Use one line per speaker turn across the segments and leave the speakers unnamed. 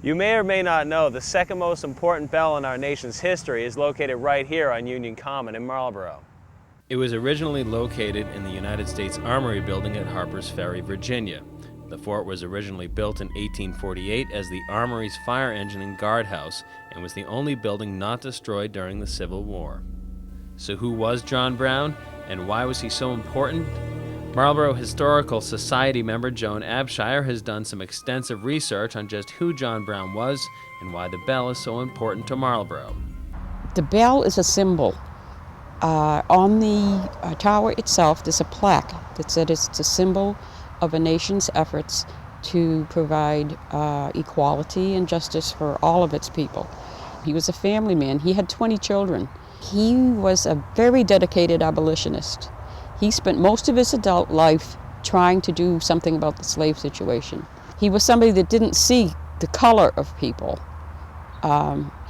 You may or may not know the second most important bell in our nation's history is located right here on Union Common in Marlboro. It was originally located in the United States Armory building at Harpers Ferry, Virginia. The fort was originally built in 1848 as the Armory's fire engine and guardhouse and was the only building not destroyed during the Civil War. So who was John Brown, and why was he so important? Marlboro Historical Society member Joan Abshire has done some extensive research on just who John Brown was and why the bell is so important to Marlboro.
The bell is a symbol. On the tower itself, there's a plaque that said it's a symbol of a nation's efforts to provide equality and justice for all of its people. He was a family man. He had 20 children. He was a very dedicated abolitionist. He spent most of his adult life trying to do something about the slave situation. He was somebody that didn't see the color of people.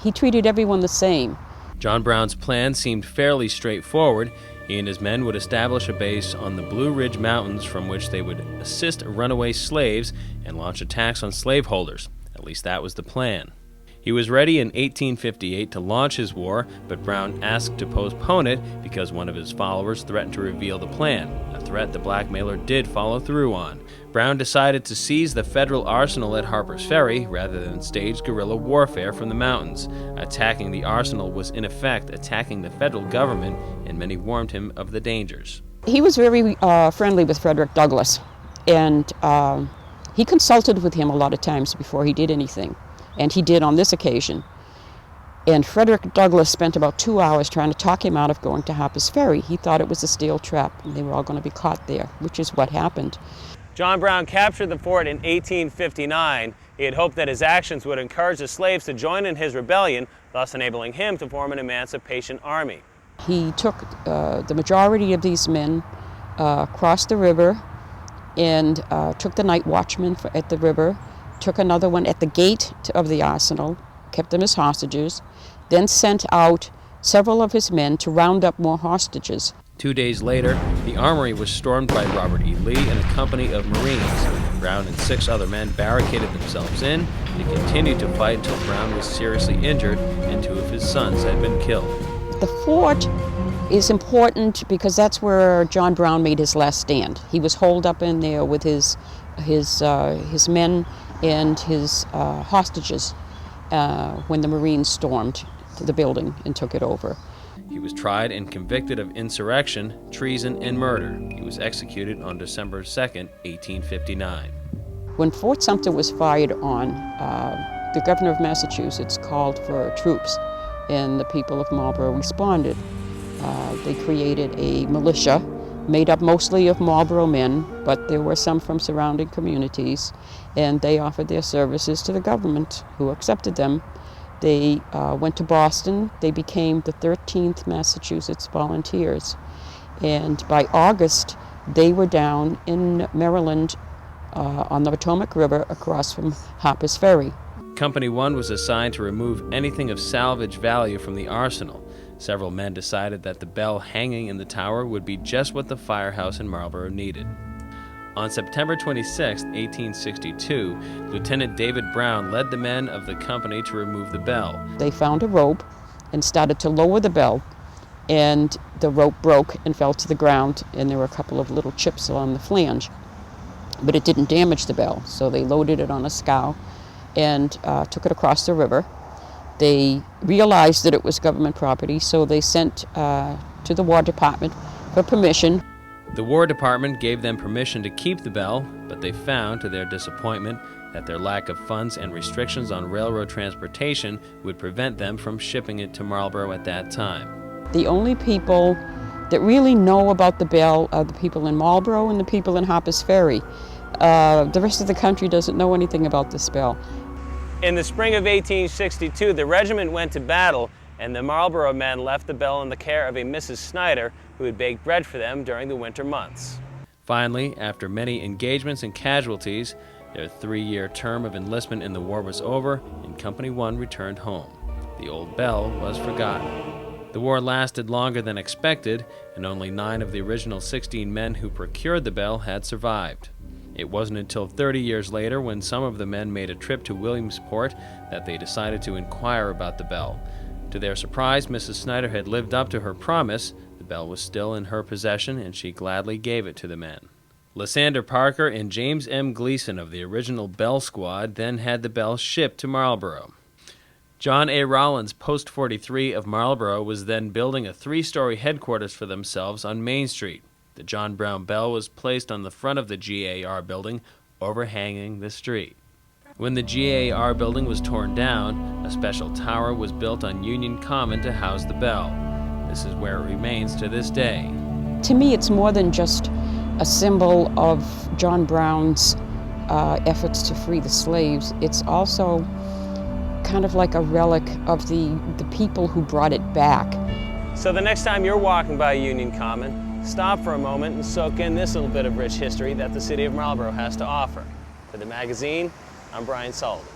He treated everyone the same.
John Brown's plan seemed fairly straightforward. He and his men would establish a base on the Blue Ridge Mountains from which they would assist runaway slaves and launch attacks on slaveholders. At least that was the plan. He was ready in 1858 to launch his war, but Brown asked to postpone it because one of his followers threatened to reveal the plan, a threat the blackmailer did follow through on. Brown decided to seize the federal arsenal at Harpers Ferry rather than stage guerrilla warfare from the mountains. Attacking the arsenal was in effect attacking the federal government, and many warned him of the dangers.
He was very friendly with Frederick Douglass, and he consulted with him a lot of times before he did anything. And he did on this occasion. And Frederick Douglass spent about 2 hours trying to talk him out of going to Harpers Ferry. He thought it was a steel trap and they were all going to be caught there, which is what happened.
John Brown captured the fort in 1859. He had hoped that his actions would encourage the slaves to join in his rebellion, thus enabling him to form an emancipation army.
He took the majority of these men, crossed the river, and took the night watchman at the river, took another one at the gate of the arsenal, kept them as hostages, then sent out several of his men to round up more hostages.
2 days later, the armory was stormed by Robert E. Lee and a company of Marines. Brown and 6 other men barricaded themselves in and continued to fight until Brown was seriously injured and 2 of his sons had been killed.
The fort is important because that's where John Brown made his last stand. He was holed up in there with his men and his hostages when the Marines stormed the building and took it over.
He was tried and convicted of insurrection, treason, and murder. He was executed on December 2nd, 1859.
When Fort Sumter was fired on, the governor of Massachusetts called for troops, and the people of Marlboro responded. They created a militia made up mostly of Marlboro men, but there were some from surrounding communities, and they offered their services to the government, who accepted them. They went to Boston. They became the 13th Massachusetts Volunteers, and by August, they were down in Maryland on the Potomac River across from Harpers Ferry.
Company 1 was assigned to remove anything of salvage value from the arsenal. Several men decided that the bell hanging in the tower would be just what the firehouse in Marlboro needed. On September 26, 1862, Lieutenant David Brown led the men of the company to remove the bell.
They found a rope and started to lower the bell, and the rope broke and fell to the ground, and there were a couple of little chips along the flange. But it didn't damage the bell, so they loaded it on a scow and took it across the river. They realized that it was government property, so they sent to the War Department for permission.
The War Department gave them permission to keep the bell, but they found, to their disappointment, that their lack of funds and restrictions on railroad transportation would prevent them from shipping it to Marlboro at that time.
The only people that really know about the bell are the people in Marlboro and the people in Harpers Ferry. The rest of the country doesn't know anything about this bell.
In the spring of 1862, the regiment went to battle, and the Marlboro men left the bell in the care of a Mrs. Snyder, who had baked bread for them during the winter months. Finally, after many engagements and casualties, their 3-year term of enlistment in the war was over, and Company 1 returned home. The old bell was forgotten. The war lasted longer than expected, and only 9 of the original 16 men who procured the bell had survived. It wasn't until 30 years later, when some of the men made a trip to Williamsport, that they decided to inquire about the bell. To their surprise, Mrs. Snyder had lived up to her promise. The bell was still in her possession, and she gladly gave it to the men. Lysander Parker and James M. Gleason of the original Bell Squad then had the bell shipped to Marlborough. John A. Rollins, Post 43 of Marlborough, was then building a 3-story headquarters for themselves on Main Street. The John Brown Bell was placed on the front of the GAR building, overhanging the street. When the GAR building was torn down, a special tower was built on Union Common to house the bell. This is where it remains to this day.
To me, it's more than just a symbol of John Brown's efforts to free the slaves. It's also kind of like a relic of the people who brought it back.
So the next time you're walking by Union Common, stop for a moment and soak in this little bit of rich history that the city of Marlborough has to offer. For the magazine, I'm Brian Sullivan.